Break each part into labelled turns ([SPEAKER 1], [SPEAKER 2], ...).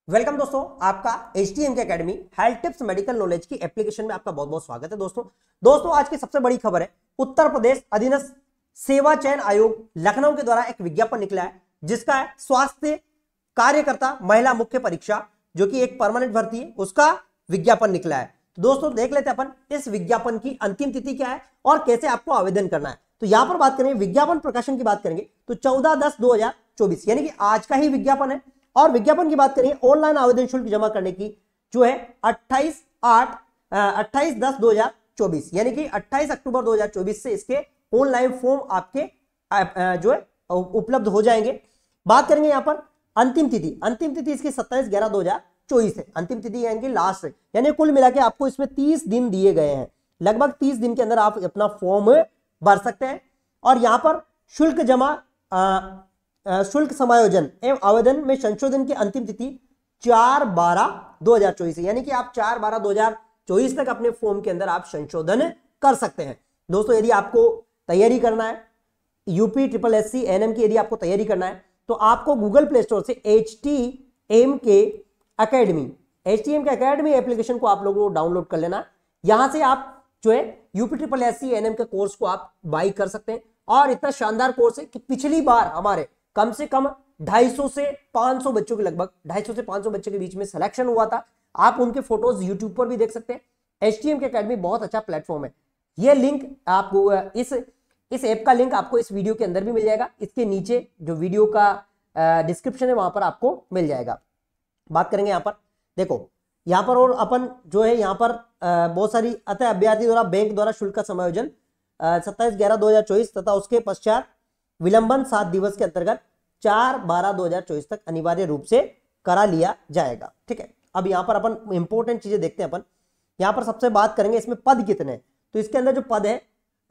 [SPEAKER 1] Welcome दोस्तों, आपका HTM के academy health tips medical knowledge की एप्लीकेशन में आपका बहुत बहुत स्वागत है। दोस्तों आज की सबसे बड़ी खबर है, उत्तर प्रदेश अधीनस्थ सेवा चयन आयोग लखनऊ के द्वारा एक विज्ञापन निकला है जिसका है स्वास्थ्य कार्यकर्ता महिला मुख्य परीक्षा, जो कि एक परमानेंट भर्ती है, उसका विज्ञापन निकला है। तो दोस्तों देख लेते हैं अपन इस विज्ञापन की अंतिम तिथि क्या है और कैसे आपको आवेदन करना है। तो यहां पर बात करेंगे विज्ञापन प्रकाशन की बात करेंगे तो 14/10/2024 यानी कि आज का ही विज्ञापन है। और विज्ञापन की बात करें ऑनलाइन आवेदन शुल्क जमा करने की जो है 28/10/2024 यानी कि 28 अक्टूबर 2024 से इसके ऑनलाइन फॉर्म आपके जो है उपलब्ध हो जाएंगे। बात करेंगे यहां पर अंतिम तिथि इसकी 27/11/2024 है। अंतिम तिथि यानी कि लास्ट है, यानी कुल मिला के आपको इसमें 30 दिन दिए गए हैं। लगभग 30 दिन के अंदर आप अपना फॉर्म भर सकते हैं। और यहां पर शुल्क समायोजन एवं आवेदन में संशोधन की अंतिम तिथि 4/12/2024 है, यानी कि आप 4/12/2024 तक अपने फॉर्म के अंदर आप संशोधन कर सकते हैं। दोस्तों यदि आपको तैयारी करना है UPSSC NM की, यदि आपको तैयारी करना है तो आपको गूगल प्ले स्टोर से HTM के अकेडमी एप्लीकेशन को आप लोगों को डाउनलोड कर लेना। यहां से आप जो है UPSSC NM के कोर्स को आप बाई कर सकते हैं। और इतना शानदार कोर्स है कि पिछली बार हमारे कम से कम 250 से 500 बच्चों के लगभग 250 से 500 बच्चों के बीच में सिलेक्शन हुआ था। आप उनके फोटोज यूट्यूब पर भी देख सकते हैं। HTM के अकेडमी बहुत अच्छा प्लेटफॉर्म है। यह लिंक आपको इस ऐप का लिंक आपको इस वीडियो के अंदर भी मिल जाएगा। इसके नीचे जो वीडियो का डिस्क्रिप्शन है वहां पर आपको मिल जाएगा। बात करेंगे यहाँ पर, देखो यहाँ पर और अपन जो है यहाँ पर बहुत सारी अतः अभ्यर्थी द्वारा बैंक द्वारा शुल्क का समायोजन 27/11/2024 तथा उसके पश्चात विलंबन 7 दिवस के अंतर्गत 4/12/2024 तक अनिवार्य रूप से करा लिया जाएगा। ठीक है, अब यहाँ पर अपन इंपॉर्टेंट चीजें देखते हैं। अपन यहाँ पर सबसे बात करेंगे इसमें पद कितने हैं। तो इसके अंदर जो पद है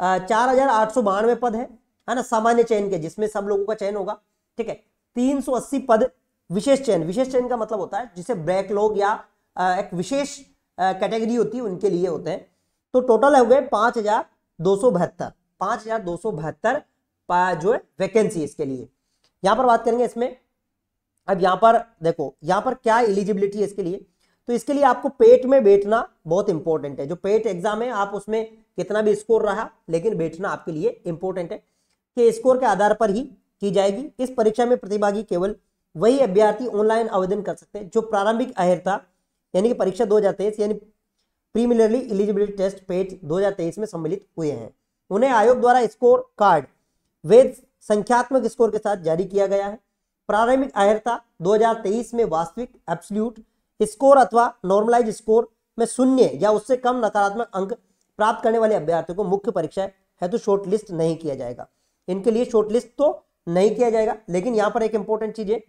[SPEAKER 1] 4892 पद है ना, सामान्य चयन के, जिसमें सब लोगों का चयन होगा। ठीक है, 380 पद विशेष चयन का मतलब होता है जिसे बैकलॉग या एक विशेष कैटेगरी होती है उनके लिए होते हैं। तो टोटल हो गए 5272 जो है वैकेंसी इसके लिए। यहां पर बात करेंगे इसमें, अब यहां पर देखो यहां पर क्या एलिजिबिलिटी है इसके लिए। तो इसके लिए आपको पेट में बैठना बहुत इंपॉर्टेंट है। जो पेट एग्जाम है आप उसमें कितना भी स्कोर रहा, लेकिन बैठना आपके लिए इंपॉर्टेंट है कि स्कोर के आधार पर ही की जाएगी। इस परीक्षा में प्रतिभागी केवल वही अभ्यर्थी ऑनलाइन आवेदन कर सकते हैं जो प्रारंभिक अहर्ता यानी कि परीक्षा 2023 यानी प्रीलिमिनरी एलिजिबिलिटी टेस्ट पेट 2023 में सम्मिलित हुए हैं। उन्हें आयोग द्वारा स्कोर कार्ड वैध संख्यात्मक स्कोर के साथ जारी किया गया है। प्रारंभिक अहर्ता 2023 में वास्तविक एब्सोल्यूट स्कोर अथवा नॉर्मलाइज स्कोर में 0 या उससे कम नकारात्मक अंक प्राप्त करने वाले अभ्यर्थियों को मुख्य परीक्षा हेतु शॉर्ट लिस्ट नहीं किया जाएगा। इनके लिए शॉर्ट लिस्ट तो नहीं किया जाएगा, लेकिन यहां पर एक इंपॉर्टेंट चीज है,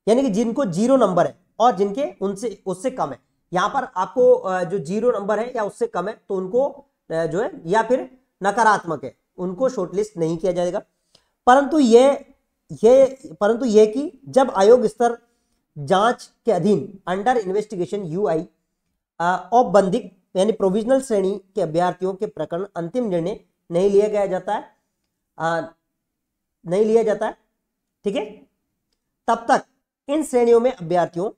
[SPEAKER 1] यानी कि जिनको 0 नंबर है और जिनके उससे कम है, यहां पर आपको जो 0 नंबर है या उससे कम है तो उनको जो है या फिर नकारात्मक है उनको शॉर्टलिस्ट नहीं किया जाएगा। परंतु यह कि जब आयोग स्तर जांच के अधीन अंडर इन्वेस्टिगेशन UI औपबंधिक यानी प्रोविजनल श्रेणी के अभ्यर्थियों के प्रकरण अंतिम निर्णय नहीं लिया जाता है। ठीक है, तब तक इन श्रेणियों में अभ्यर्थियों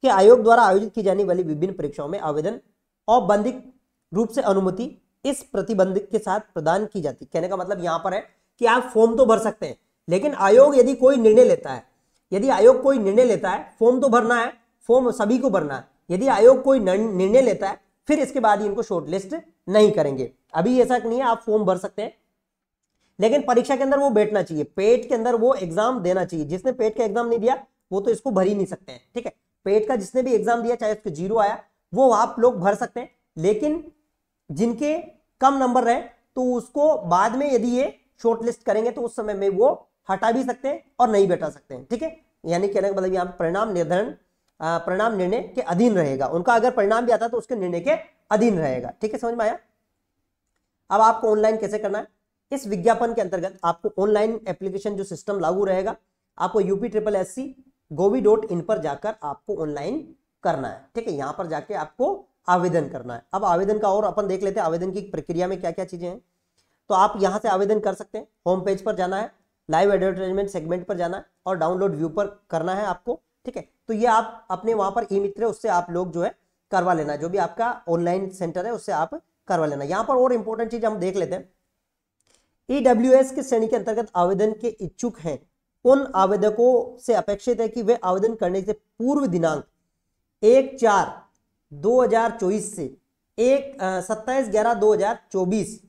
[SPEAKER 1] के आयोग द्वारा आयोजित की जाने वाली विभिन्न परीक्षाओं में आवेदन औपबंधिक रूप से अनुमति इस प्रतिबंध के साथ प्रदान की जाती। कहने का मतलब यहां पर है कि आप फॉर्म तो भर सकते हैं, लेकिन आयोग यदि कोई निर्णय लेता है, फॉर्म तो भरना है, फॉर्म सभी को भरना है। यदि आयोग कोई निर्णय लेता है फिर इसके बाद ही इनको शॉर्टलिस्ट नहीं करेंगे। अभी ऐसा नहीं है, आप फॉर्म भर सकते हैं, लेकिन परीक्षा के अंदर वो बैठना चाहिए, पेट के अंदर वो एग्जाम देना चाहिए। जिसने पेट का एग्जाम नहीं दिया वो तो इसको भर ही नहीं सकते हैं। ठीक है, पेट का जिसने भी एग्जाम दिया चाहे उसको 0 आया वो आप लोग भर सकते हैं, लेकिन जिनके कम नंबर रहे तो उसको बाद में यदि ये शॉर्टलिस्ट करेंगे तो उस समय में वो हटा भी सकते हैं और नहीं बैठा सकते हैं। ठीक है, यानी कहने का मतलब यहाँ परिणाम निर्णय के अधीन रहेगा। उनका अगर परिणाम भी आता है तो उसके निर्णय के अधीन रहेगा। ठीक है, समझ में आया। अब आपको ऑनलाइन कैसे करना है, इस विज्ञापन के अंतर्गत आपको ऑनलाइन एप्लीकेशन जो सिस्टम लागू रहेगा, आपको UPSSC govi.in पर जाकर आपको ऑनलाइन करना है। ठीक है, यहां पर जाके आपको आवेदन करना है। अब आवेदन का और अपन देख लेते हैं आवेदन की प्रक्रिया में क्या क्या चीजें हैं। तो आप यहां से आवेदन कर सकते हैं। होम पेज पर जाना है, लाइव एडवर्टाइजमेंट सेगमेंट पर जाना है और डाउनलोड व्यू पर करना है आपको। ठीक है, तो ये आप अपने वहां पर ई मित्र है उससे आप लोग जो है करवा लेना, जो भी आपका ऑनलाइन सेंटर है उससे आप करवा लेना। यहाँ पर और इंपॉर्टेंट चीज हम देख लेते हैं, ईडब्ल्यूएस की श्रेणी के अंतर्गत आवेदन के इच्छुक हैं उन आवेदकों से अपेक्षित है कि वे आवेदन करने से पूर्व दिनांक 1/4/2024 से 27/11/2024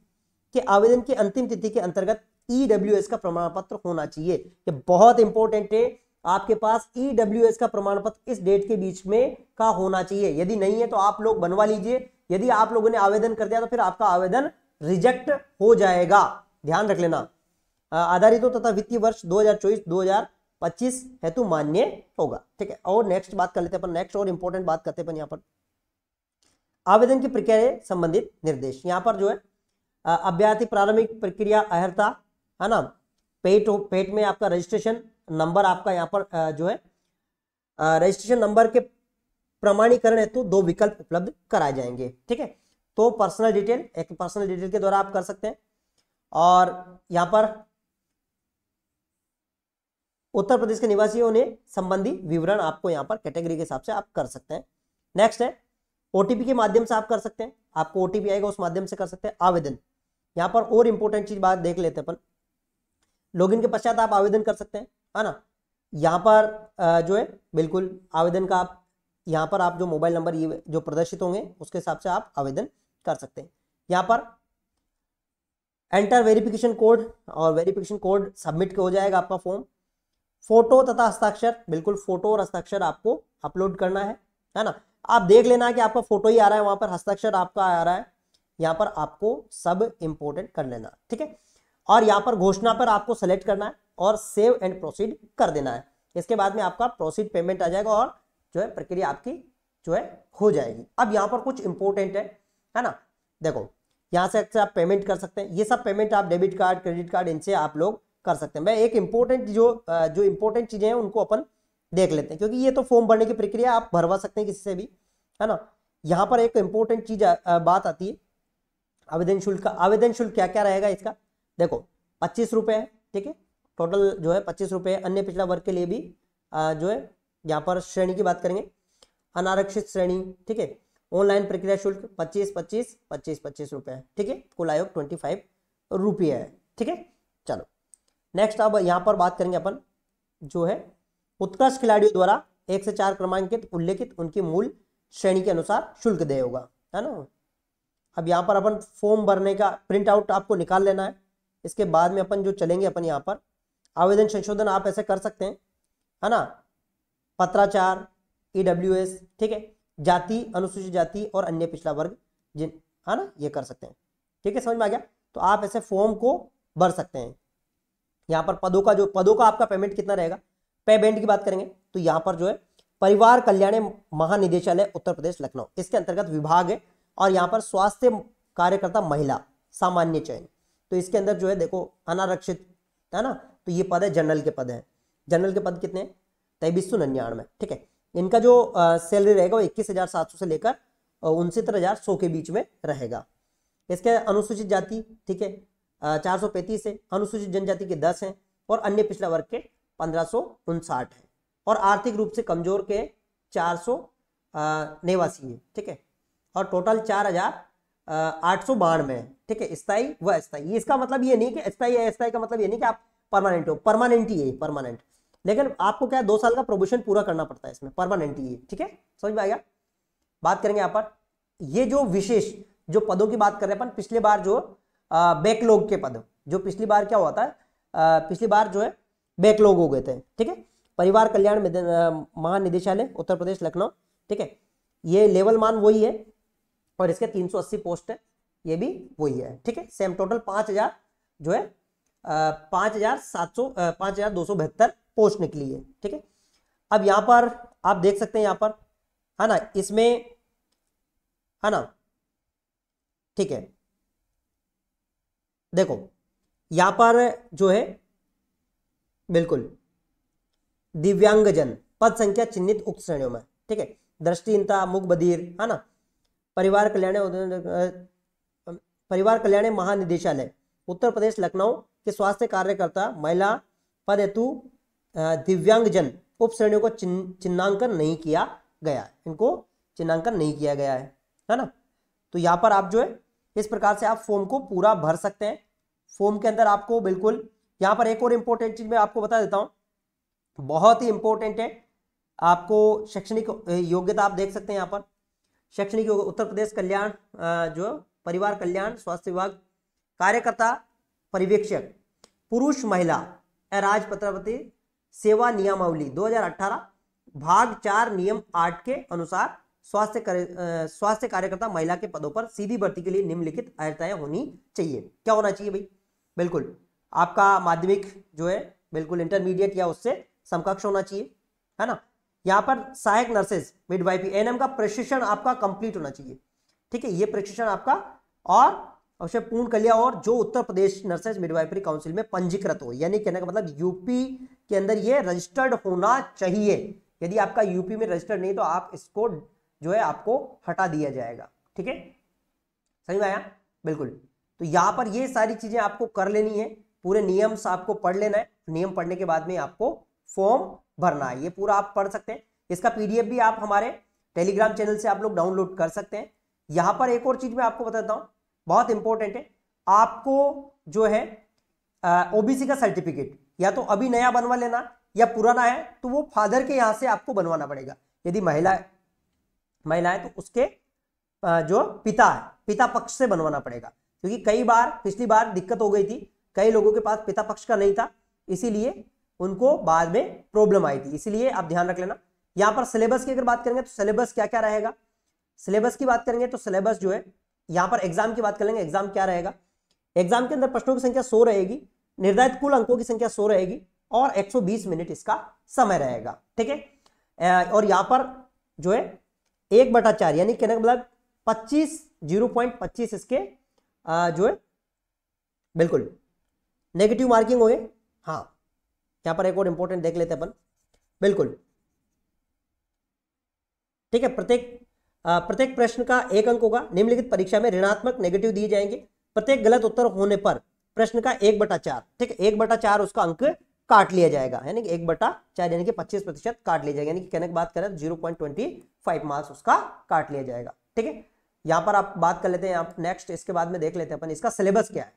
[SPEAKER 1] के आवेदन की अंतिम तिथि के अंतर्गत ईडब्ल्यूएस का प्रमाण पत्र होना चाहिए। ये बहुत इंपॉर्टेंट है, आपके पास ईडब्ल्यूएस का प्रमाण पत्र इस डेट के बीच में का होना चाहिए। यदि नहीं है तो आप लोग बनवा लीजिए, यदि आप लोगों ने आवेदन कर दिया तो फिर आपका आवेदन रिजेक्ट हो जाएगा, ध्यान रख लेना। आधारित हो तथा वित्तीय वर्ष 2024-2025 हेतु मान्य होगा, ठीक है। और नेक्स्ट बात कर लेते हैं अपन, नेक्स्ट और इंपॉर्टेंट बात करते हैं अपन यहाँ पर आवेदन की प्रक्रिया से संबंधित निर्देश। यहाँ पर जो है अभ्यर्थी प्रारंभिक प्रक्रिया अर्हता है ना, पेट में आपका रजिस्ट्रेशन नंबर, आपका यहाँ पर जो है रजिस्ट्रेशन नंबर के प्रमाणीकरण हेतु 2 विकल्प उपलब्ध कराए जाएंगे, ठीक है। तो पर्सनल डिटेल, एक पर्सनल डिटेल के द्वारा आप कर सकते हैं, और यहाँ पर उत्तर प्रदेश के निवासियों ने संबंधी विवरण आपको यहाँ पर कैटेगरी के हिसाब से आप कर सकते हैं। नेक्स्ट है ओटीपी के माध्यम से आप कर सकते हैं, आपको ओटीपी आएगा उस माध्यम से कर सकते हैं आवेदन। यहाँ पर और इंपॉर्टेंट चीज बात देख लेते हैं अपन, लॉगिन के पश्चात आप आवेदन कर सकते हैं, है ना। यहाँ पर जो है बिल्कुल आवेदन का आप यहाँ पर आप जो मोबाइल नंबर ये जो प्रदर्शित होंगे उसके हिसाब से आप आवेदन कर सकते हैं। यहाँ पर एंटर वेरिफिकेशन कोड, और वेरिफिकेशन कोड सबमिट हो जाएगा आपका फॉर्म। फोटो तथा हस्ताक्षर, बिल्कुल फोटो और हस्ताक्षर आपको अपलोड करना है ना। आप देख लेना है कि आपका फोटो ही आ रहा है, वहां पर हस्ताक्षर आपका आ रहा है, यहाँ पर आपको सब इंपोर्टेंट कर लेना, ठीक है। और यहाँ पर घोषणा पर आपको सेलेक्ट करना है और सेव एंड प्रोसीड कर देना है। इसके बाद में आपका प्रोसीड पेमेंट आ जाएगा और जो है प्रक्रिया आपकी जो है हो जाएगी। अब यहाँ पर कुछ इंपॉर्टेंट है ना, देखो यहाँ से आप पेमेंट कर सकते हैं, ये सब पेमेंट आप डेबिट कार्ड क्रेडिट कार्ड इनसे आप लोग कर सकते हैं। मैं एक इंपॉर्टेंट जो इंपॉर्टेंट चीजें हैं उनको अपन देख लेते हैं, क्योंकि ये तो फॉर्म भरने की प्रक्रिया आप भरवा सकते हैं किसी से भी, है ना। यहाँ पर एक इंपॉर्टेंट चीज बात आती है आवेदन शुल्क का। आवेदन शुल्क क्या क्या रहेगा इसका, देखो 25 रुपये है, ठीक है, टोटल जो है 25 रुपये। अन्य पिछड़ा वर्ग के लिए भी जो है यहाँ पर श्रेणी की बात करेंगे, अनारक्षित श्रेणी, ठीक है, ऑनलाइन प्रक्रिया शुल्क 25 रुपये, ठीक है, कुल आयोग 25 रुपये है, ठीक है। चलो नेक्स्ट अब यहाँ पर बात करेंगे अपन जो है उत्कृष्ट खिलाड़ियों द्वारा 1 से 4 क्रमांकित उल्लेखित उनकी मूल श्रेणी के अनुसार शुल्क देय होगा, है ना। अब यहाँ पर अपन फॉर्म भरने का प्रिंट आउट आपको निकाल लेना है। इसके बाद में अपन जो चलेंगे अपन यहाँ पर आवेदन संशोधन आप ऐसे कर सकते हैं, है ना, पत्राचार ईडब्ल्यूएस, ठीक है, जाति अनुसूचित जाति और अन्य पिछड़ा वर्ग जिन, है ना, ये कर सकते हैं, ठीक है, समझ में आ गया। तो आप ऐसे फॉर्म को भर सकते हैं। यहाँ पर पदों का आपका पेमेंट कितना रहेगा, पे बैंड की बात करेंगे तो यहाँ पर जो है परिवार कल्याण महानिदेशालय उत्तर प्रदेश लखनऊ, इसके अंतर्गत विभाग है, और यहाँ पर स्वास्थ्य कार्यकर्ता महिला सामान्य चयन, तो इसके अंदर जो है देखो अनारक्षित, है ना, तो ये पद है जनरल के पद है। जनरल के पद कितने 2399, ठीक है। इनका जो सैलरी रहेगा वो 21,700 से लेकर 69,100 के बीच में रहेगा। इसके अनुसूचित जाति, ठीक है, 435 है, अनुसूचित जनजाति के 10 हैं, और अन्य पिछड़ा वर्ग के 1559 है, और आर्थिक रूप से कमजोर के 489 है, ठीक है, और टोटल 4,892 है, ठीक है, स्थायी व अस्थायी। इसका मतलब ये नहीं कि स्थायी है, अस्थायी का मतलब ये नहीं कि आप परमानेंट हो, परमानेंट ही है, परमानेंट, लेकिन आपको क्या 2 साल का प्रोबेशन पूरा करना पड़ता है इसमें, परमानेंट ही है, ठीक है, समझ में आ गया। बात करेंगे यहाँ पर ये जो विशेष जो पदों की बात कर रहे हैं अपन, पिछले बार जो बैकलॉग के पद, जो पिछली बार क्या होता है, पिछली बार जो है बैकलॉग हो गए थे, ठीक है। परिवार कल्याण महानिदेशालय उत्तर प्रदेश लखनऊ, ठीक है, ये लेवल मान वही है, और इसके 380 पोस्ट है, ये भी वही है, ठीक है, सेम टोटल 5,000 जो है 5,272 पोस्ट निकली है, ठीक है। अब यहाँ पर आप देख सकते हैं, यहाँ पर है ना, इसमें है ना, ठीक है, देखो यहाँ पर जो है बिल्कुल दिव्यांगजन पद संख्या चिन्हित उक्त श्रेणियों में, ठीक है, दृष्टिहीनता मूक बधिर, है ना, परिवार कल्याण महानिदेशालय उत्तर प्रदेश लखनऊ के स्वास्थ्य कार्यकर्ता महिला पद हेतु दिव्यांगजन उप श्रेणियों को चिन्हांकन नहीं किया गया है, इनको चिन्हांकन नहीं किया गया है ना। तो यहाँ पर आप जो है इस प्रकार से आप फॉर्म को पूरा भर सकते हैं। फॉर्म के अंदर आपको बिल्कुल यहाँ पर एक और इंपॉर्टेंट चीज मैं आपको बता देता हूँ, बहुत ही इंपॉर्टेंट है। आपको शैक्षणिक योग्यता आप देख सकते हैं यहाँ पर, शैक्षणिक योग्यता उत्तर प्रदेश कल्याण जो परिवार कल्याण स्वास्थ्य विभाग कार्यकर्ता पर्यवेक्षक पुरुष महिला अराजपत्रवती सेवा नियमावली 2018 भाग 4 नियम 8 के अनुसार स्वास्थ्य कार्यकर्ता महिला के पदों पर सीधी भर्ती के लिए निम्नलिखित अर्हताएं होनी चाहिए। क्या होना चाहिए भाई? बिल्कुल आपका माध्यमिक जो है बिल्कुल इंटरमीडिएट या उससे समकक्ष होना चाहिए, है ना। यहाँ पर सहायक नर्सेज मिडवाइफरी एएनएम का प्रशिक्षण आपका कंप्लीट होना चाहिए, ठीक है, ये प्रशिक्षण आपका और अवश्य पूर्ण कर लिया, और जो Uttar Pradesh nurses midwifery council में पंजीकृत हो, यानी कहने का मतलब यूपी के अंदर ये रजिस्टर्ड होना चाहिए। यदि आपका यूपी में रजिस्टर्ड नहीं तो आप इसको जो है आपको हटा दिया जाएगा, ठीक है, समझ में आया? बिल्कुल। तो यहाँ पर ये सारी चीजें आपको कर लेनी है, पूरे नियम से आपको पढ़ लेना है, नियम पढ़ने के बाद में आपको फॉर्म भरना है, ये पूरा आप पढ़ सकते हैं। इसका पीडीएफ भी आप हमारे टेलीग्राम चैनल से आप लोग डाउनलोड कर सकते हैं। यहाँ पर एक और चीज मैं आपको बताता हूँ, बहुत इंपॉर्टेंट है, आपको जो है ओबीसी का सर्टिफिकेट या तो अभी नया बनवा लेना या पुराना है तो वो फादर के यहाँ से आपको बनवाना पड़ेगा। यदि महिला है तो उसके जो पिता है, पिता पक्ष से बनवाना पड़ेगा, क्योंकि कई बार पिछली बार दिक्कत हो गई थी, कई लोगों के पास पिता पक्ष का नहीं था, इसीलिए उनको बाद में प्रॉब्लम आई थी, इसीलिए आप ध्यान रख लेना। यहाँ पर सिलेबस की अगर बात करेंगे तो सिलेबस क्या क्या रहेगा, सिलेबस की बात करेंगे तो सिलेबस जो है यहाँ पर एग्जाम की बात करेंगे, एग्जाम क्या रहेगा, एग्जाम के अंदर प्रश्नों की संख्या 100 रहेगी, निर्धारित कुल अंकों की संख्या 100 रहेगी और 120 मिनट इसका समय रहेगा, ठीक है। और यहाँ पर जो है 1/4 यानी कहने का मतलब 0.25 इसके जो है बिल्कुल नेगेटिव मार्किंग हो गए। हाँ, यहाँ पर एक और इंपॉर्टेंट देख लेते हैं अपन, बिल्कुल ठीक है। प्रत्येक प्रश्न का 1 अंक होगा। निम्नलिखित परीक्षा में ऋणात्मक नेगेटिव दिए जाएंगे, प्रत्येक गलत उत्तर होने पर प्रश्न का 1/4, ठीक है, 1/4 उसका अंक काट लिया जाएगा, यानी कि 1/4 यानी कि 25% काट लिया जाएगा, यानी कि कहने की बात करें 0.25 मार्क्स उसका काट लिया जाएगा, ठीक है। यहाँ पर आप बात कर लेते हैं, आप नेक्स्ट इसके बाद में देख लेते हैं अपन इसका सिलेबस क्या है।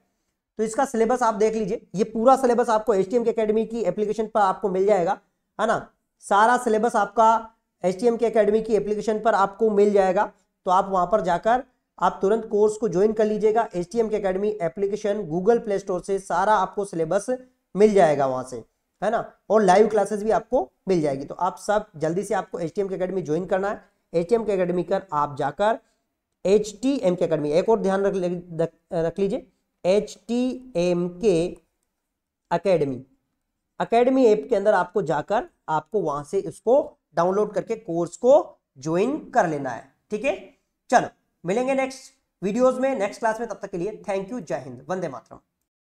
[SPEAKER 1] तो इसका सिलेबस आप देख लीजिए, ये पूरा सिलेबस आपको HTM अकेडमी की एप्लीकेशन पर आपको मिल जाएगा, है ना। सारा सिलेबस आपका HTM अकेडमी की एप्लीकेशन पर आपको मिल जाएगा, तो आप वहां पर जाकर आप तुरंत कोर्स को ज्वाइन कर लीजिएगा। HTM academy application Google play store से सारा आपको सिलेबस मिल जाएगा वहां से, है ना, और लाइव क्लासेस भी आपको मिल जाएगी। तो आप सब जल्दी से आपको HTM अकेडमी ज्वाइन करना है। HTM अकेडमी कर आप जाकर HTM अकेडमी, एक और ध्यान रख लीजिए, HTM अकेडमी ऐप के अंदर आपको जाकर आपको वहां से इसको डाउनलोड करके कोर्स को ज्वाइन कर लेना है, ठीक है। चलो मिलेंगे नेक्स्ट वीडियोस में, नेक्स्ट क्लास में, तब तक के लिए थैंक यू, जय हिंद, वंदे मातरम।